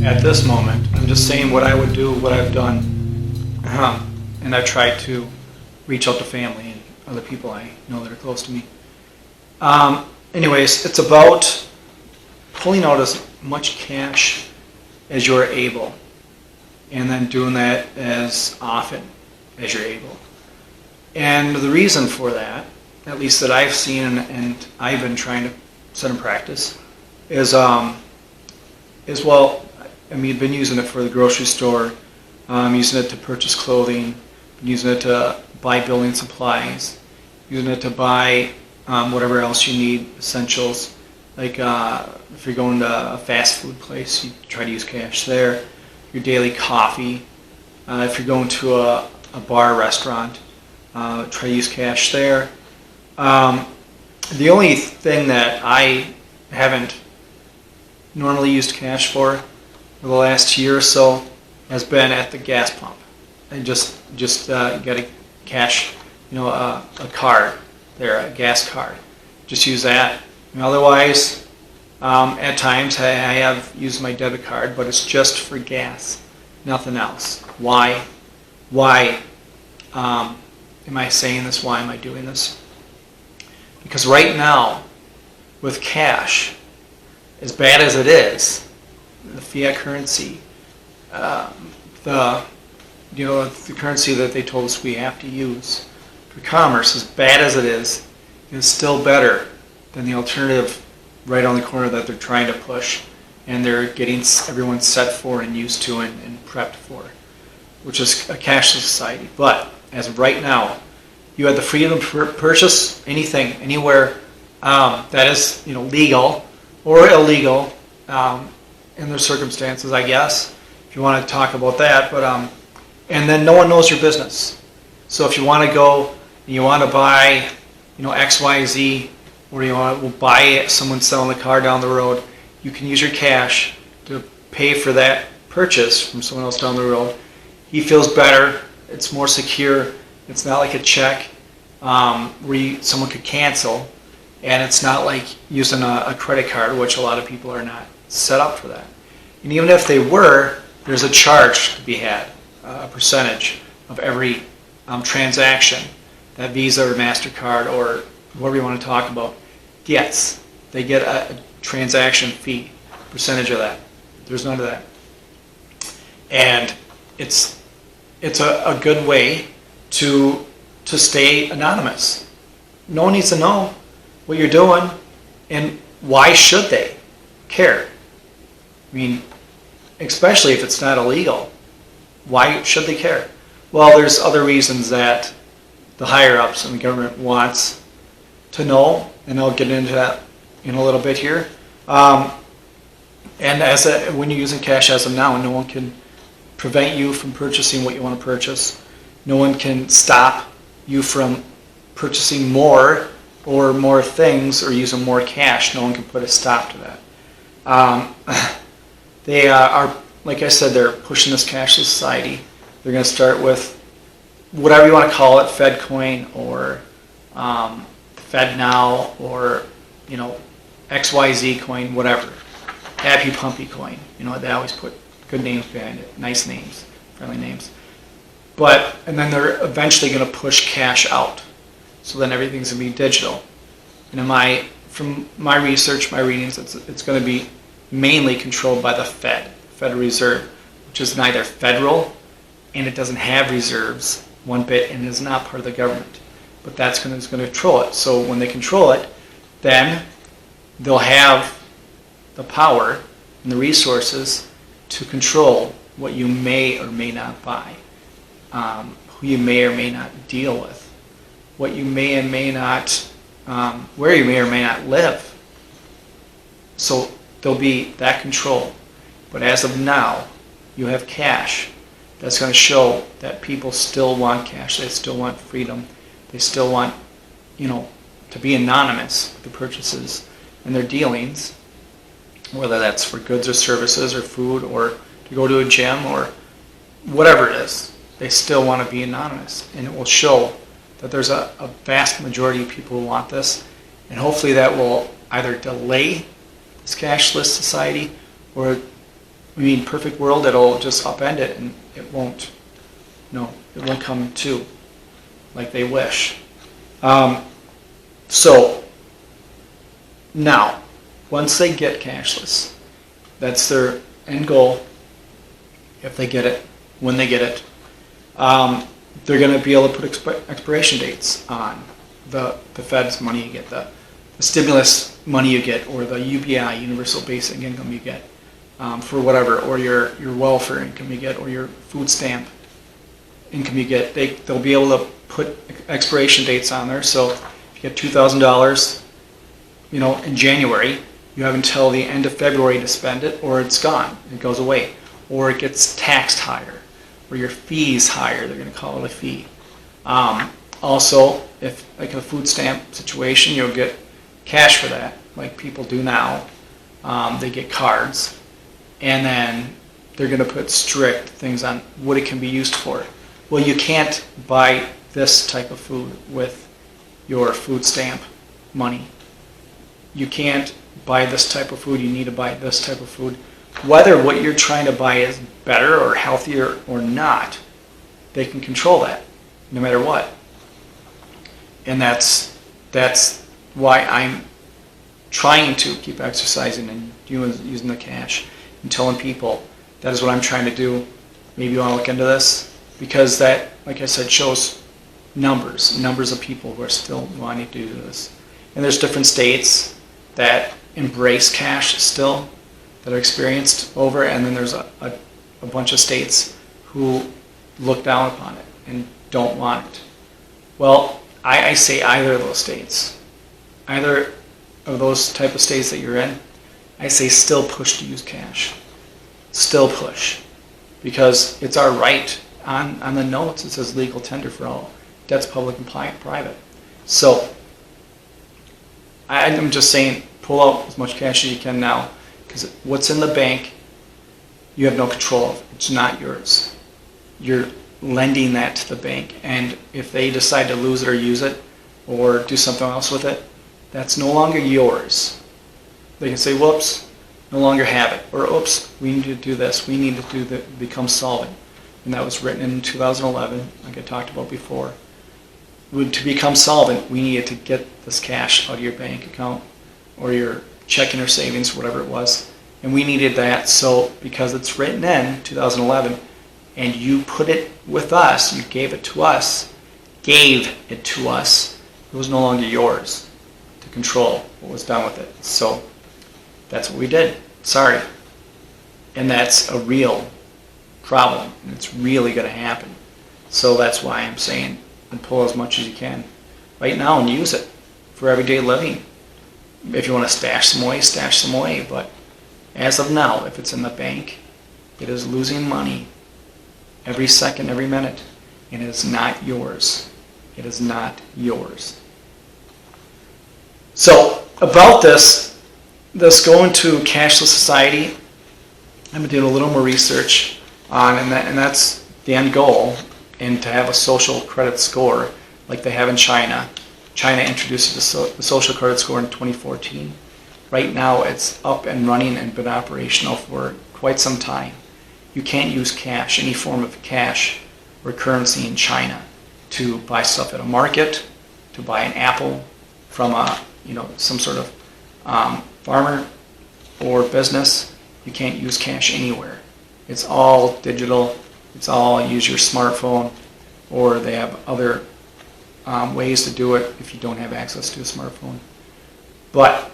at this moment. I'm just saying what I would do, what I've done, and I've tried to reach out to family and other people I know that are close to me. Anyways, it's about pulling out as much cash as you're able, and then doing that as often as you're able. And the reason for that, at least that I've seen and I've been trying to set in practice, is well, I mean, I've been using it for the grocery store, using it to purchase clothing, using it to buy building supplies, using it to buy whatever else you need, essentials. Like if you're going to a fast food place, you try to use cash there. Your daily coffee. If you're going to a bar, restaurant, try to use cash there. The only thing that I haven't normally used cash for the last year or so has been at the gas pump. And just get a cash, a card there, a gas card. Just use that. And otherwise, at times I have used my debit card, but it's just for gas, nothing else. Why? Am I saying this? Why am I doing this? Because right now, with cash, as bad as it is, the fiat currency, the currency that they told us we have to use for commerce, as bad as it is still better than the alternative right on the corner that they're trying to push, and they're getting everyone set for and used to and prepped for, which is a cashless society. But as of right now, you have the freedom to purchase anything, anywhere that is legal or illegal in their circumstances, I guess, if you want to talk about that. But and then no one knows your business. So if you want to go and you want to buy XYZ, or you want to buy someone selling the car down the road, you can use your cash to pay for that purchase from someone else down the road. He feels better. It's more secure. It's not like a check where someone could cancel, and it's not like using a credit card, which a lot of people are not set up for that. And even if they were, there's a charge to be had, a percentage of every transaction that Visa or MasterCard or whatever you want to talk about gets. They get a transaction fee, percentage of that. There's none of that. And it's a good way to stay anonymous. No one needs to know what you're doing, and why should they care? I mean, especially if it's not illegal. Why should they care? Well, there's other reasons that the higher-ups in the government wants to know, and I'll get into that in a little bit here. And when you're using cash as of now, no one can prevent you from purchasing what you want to purchase. No one can stop you from purchasing more or more things or using more cash. No one can put a stop to that. They are, like I said, they're pushing this cashless society. They're going to start with whatever you want to call it, FedCoin or FedNow or XYZ coin, whatever. Happy Pumpy coin. They always put good names behind it, nice names, friendly names. And then they're eventually going to push cash out. So then everything's going to be digital. And from my research, my readings, it's going to be mainly controlled by the Federal Reserve, which is neither federal and it doesn't have reserves one bit and is not part of the government. But that's going to control it. So when they control it, then they'll have the power and the resources to control what you may or may not buy, who you may or may not deal with, what you may and may not, where you may or may not live. So there'll be that control. But as of now, you have cash. That's going to show that people still want cash. They still want freedom. They still want, to be anonymous with the purchases and their dealings, whether that's for goods or services or food or to go to a gym or whatever it is. They still want to be anonymous. And it will show that there's a vast majority of people who want this. And hopefully that will either delay this cashless society or I mean, perfect world, it'll just upend it and it won't. No, it won't come to like they wish. So now, once they get cashless, that's their end goal. If they get it, when they get it, they're going to be able to put expiration dates on the Fed's money you get, the stimulus money you get, or the UBI, Universal Basic Income you get, for whatever, or your welfare income you get, or your food stamp income you get. They'll be able to put expiration dates on there. So if you get $2,000, in January, you have until the end of February to spend it, or it's gone. It goes away, or it gets taxed higher, or your fee's higher. They're going to call it a fee. Also, if like a food stamp situation, you'll get cash for that, like people do now. They get cards, and then they're going to put strict things on what it can be used for. Well, you can't buy this type of food with your food stamp money. You can't buy this type of food. You need to buy this type of food. Whether what you're trying to buy is better or healthier or not, they can control that, no matter what. And that's why I'm trying to keep exercising and using the cash and telling people that is what I'm trying to do. Maybe you want to look into this, because that, like I said, shows numbers of people who are still wanting to do this. And there's different states that embrace cash still, that are experienced over, and then there's a bunch of states who look down upon it and don't want it. Well, I say either of those states, either of those type of states that you're in, I say still push to use cash. Still push. Because it's our right. On the notes it says legal tender for all debts, public and private. So I'm just saying, pull out as much cash as you can now, because what's in the bank you have no control of. It's not yours. You're lending that to the bank, and if they decide to lose it or use it or do something else with it, that's no longer yours. They can say, whoops, no longer have it, or oops, we need to do this, we need to do that, become solvent. And that was written in 2011, like I talked about before. To become solvent, we needed to get this cash out of your bank account or your checking or savings, whatever it was, and we needed that. So because it's written in 2011 and you put it with us, you gave it to us, it was no longer yours to control what was done with it. So that's what we did. Sorry. And that's a real problem, and it's really going to happen. So that's why I'm saying, and pull as much as you can right now and use it for everyday living. If you want to stash some away, but as of now, if it's in the bank, it is losing money every second, every minute, and it is not yours. It is not yours. So about this going to cashless society, I've been doing a little more research on, and that's the end goal, and to have a social credit score like they have in China. China introduced the social credit score in 2014. Right now it's up and running and been operational for quite some time. You can't use cash, any form of cash or currency in China, to buy stuff at a market, to buy an apple from some sort of farmer or business. You can't use cash anywhere. It's all digital. It's all use your smartphone, or they have other ways to do it if you don't have access to a smartphone. But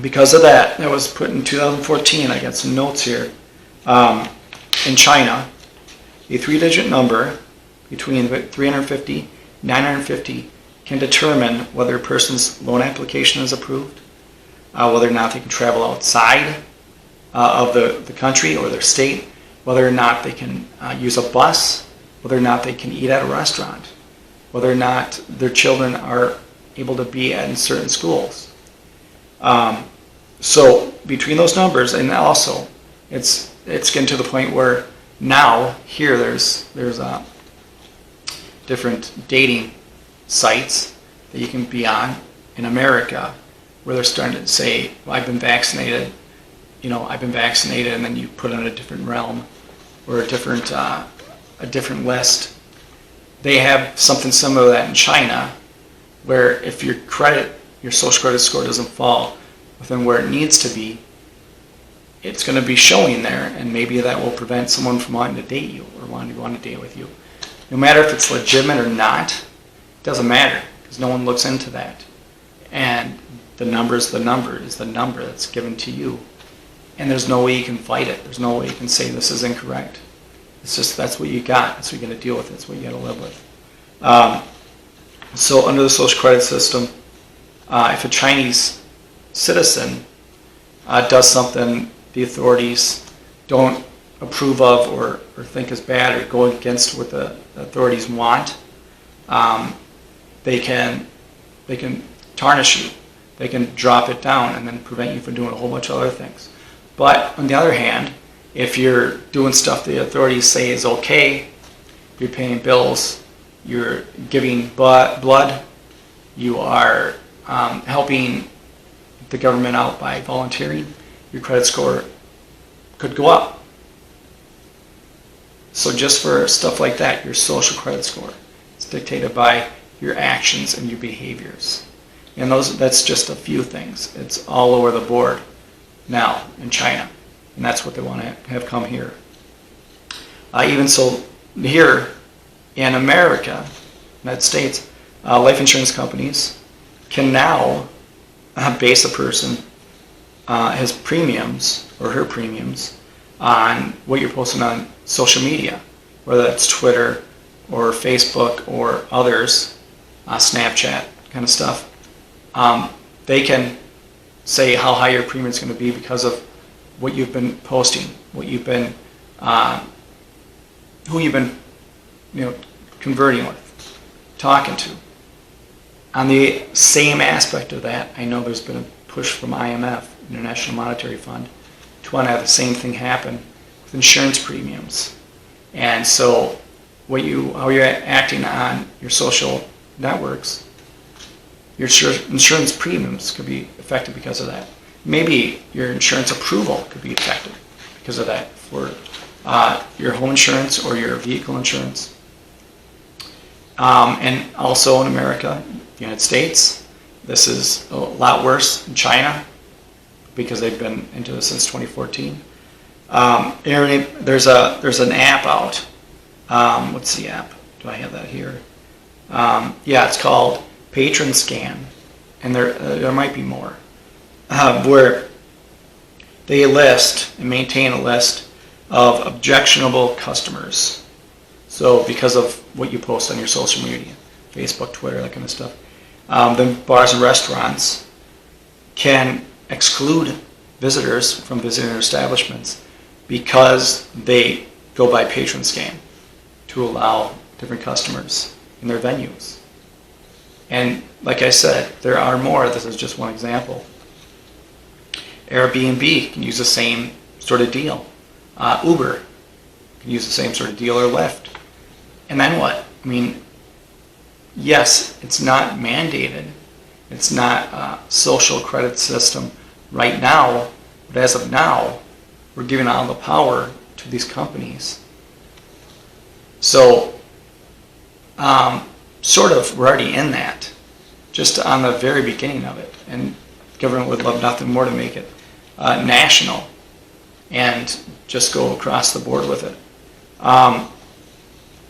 because of that was put in 2014. I got some notes here. In China, a 3-digit number between 350 and 950 can determine whether a person's loan application is approved, whether or not they can travel outside of the country or their state, whether or not they can use a bus, whether or not they can eat at a restaurant, whether or not their children are able to be in certain schools. So between those numbers, and also it's getting to the point where now here there's different dating sites that you can be on in America, where they're starting to say, well, I've been vaccinated I've been vaccinated, and then you put it in a different realm or a different list. They have something similar to that in China, where if your social credit score doesn't fall within where it needs to be, it's going to be showing there, and maybe that will prevent someone from wanting to date you or wanting to go on a date with you. No matter if it's legitimate or not, it doesn't matter, because no one looks into that. And the number is the number that's given to you. And there's no way you can fight it. There's no way you can say this is incorrect. It's just, that's what you got. That's what you got to deal with. That's what you got to live with. So under the social credit system, if a Chinese citizen does something the authorities don't approve of or think is bad or go against what the authorities want, they can tarnish you. They can drop it down and then prevent you from doing a whole bunch of other things. But on the other hand, if you're doing stuff the authorities say is okay, you're paying bills, you're giving blood, you are helping the government out by volunteering, your credit score could go up. So just for stuff like that, your social credit score is dictated by your actions and your behaviors. And that's just a few things. It's all over the board now in China. And that's what they want to have come here. Even so, here in America, United States, life insurance companies can now base a person, his premiums or her premiums, on what you're posting on social media, whether that's Twitter or Facebook or others, Snapchat kind of stuff. They can say how high your premium is going to be because of what you've been posting, what you've been, who you've been, converting with, talking to. On the same aspect of that, I know there's been a push from IMF, International Monetary Fund, to want to have the same thing happen with insurance premiums. And so, how you're acting on your social networks, your insurance premiums could be affected because of that. Maybe your insurance approval could be affected because of that for your home insurance or your vehicle insurance. And also in America, United States, this is a lot worse in China because they've been into this since 2014. There's an app out. What's the app? Do I have that here? Yeah, it's called Patron Scan, and there might be more, where they list and maintain a list of objectionable customers. So because of what you post on your social media, Facebook, Twitter, that kind of stuff, then bars and restaurants can exclude visitors from visiting their establishments because they go by Patron Scan to allow different customers in their venues. And like I said, there are more. This is just one example. Airbnb can use the same sort of deal. Uber can use the same sort of deal, or Lyft. And then what? I mean, yes, it's not mandated. It's not a social credit system right now. But as of now, we're giving all the power to these companies. So, sort of, we're already in that, just on the very beginning of it. And government would love nothing more to make it national and just go across the board with it.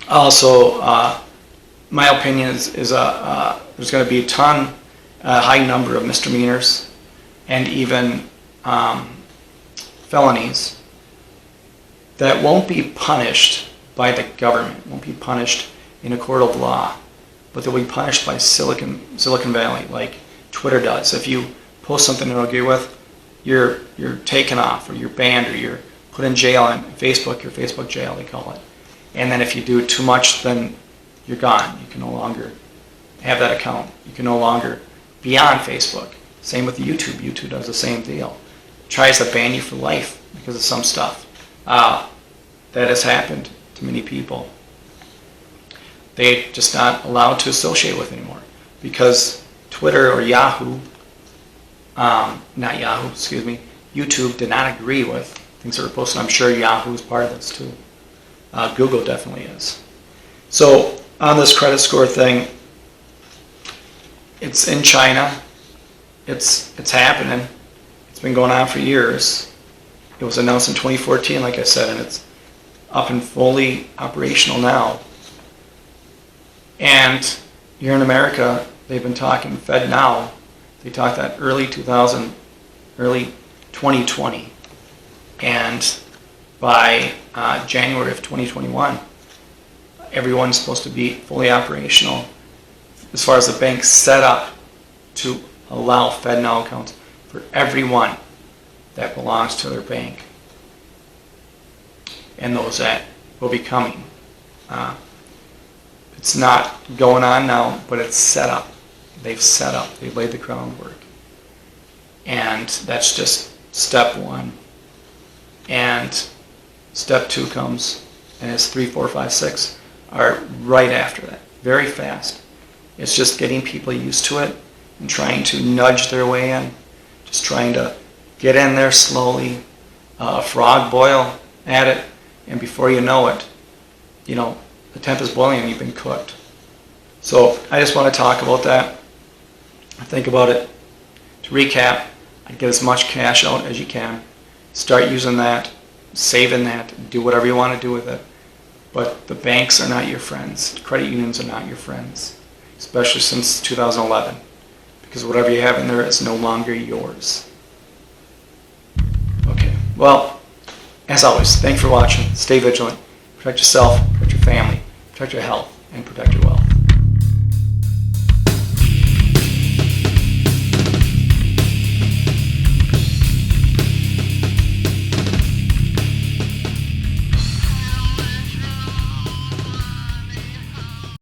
Also, my opinion is there's going to be a high number of misdemeanors and even felonies that won't be punished by the government, won't be punished in a court of law, but they'll be punished by Silicon Valley, like Twitter does. If you post something you don't agree with, you're taken off, or you're banned, or you're put in jail. On Facebook, your Facebook jail, they call it. And then if you do it too much, then you're gone. You can no longer have that account. You can no longer be on Facebook. Same with YouTube. YouTube does the same deal. It tries to ban you for life because of some stuff. That has happened to many people. They're just not allowed to associate with anymore because Twitter or Yahoo, YouTube did not agree with things that were posted. I'm sure Yahoo is part of this too. Google definitely is. So on this credit score thing, it's in China. It's happening. It's been going on for years. It was announced in 2014, like I said, and it's up and fully operational now. And here in America, they've been talking FedNow. They talked that early 2020. And by January of 2021, everyone's supposed to be fully operational as far as the bank's set up to allow FedNow accounts for everyone that belongs to their bank and those that will be coming. It's not going on now, but it's set up. They've laid the groundwork. And that's just step one. And step two comes, and it's 3, 4, 5, 6 are right after that, very fast. It's just getting people used to it and trying to nudge their way in, just trying to get in there slowly, frog boil at it, and before you know it, the temp is boiling and you've been cooked. So I just want to talk about that. Think about it. To recap, I'd get as much cash out as you can. Start using that, saving that, do whatever you want to do with it. But the banks are not your friends. Credit unions are not your friends, especially since 2011, because whatever you have in there is no longer yours. Okay, well, as always, thanks for watching. Stay vigilant. Protect yourself, protect your family, protect your health, and protect your wealth.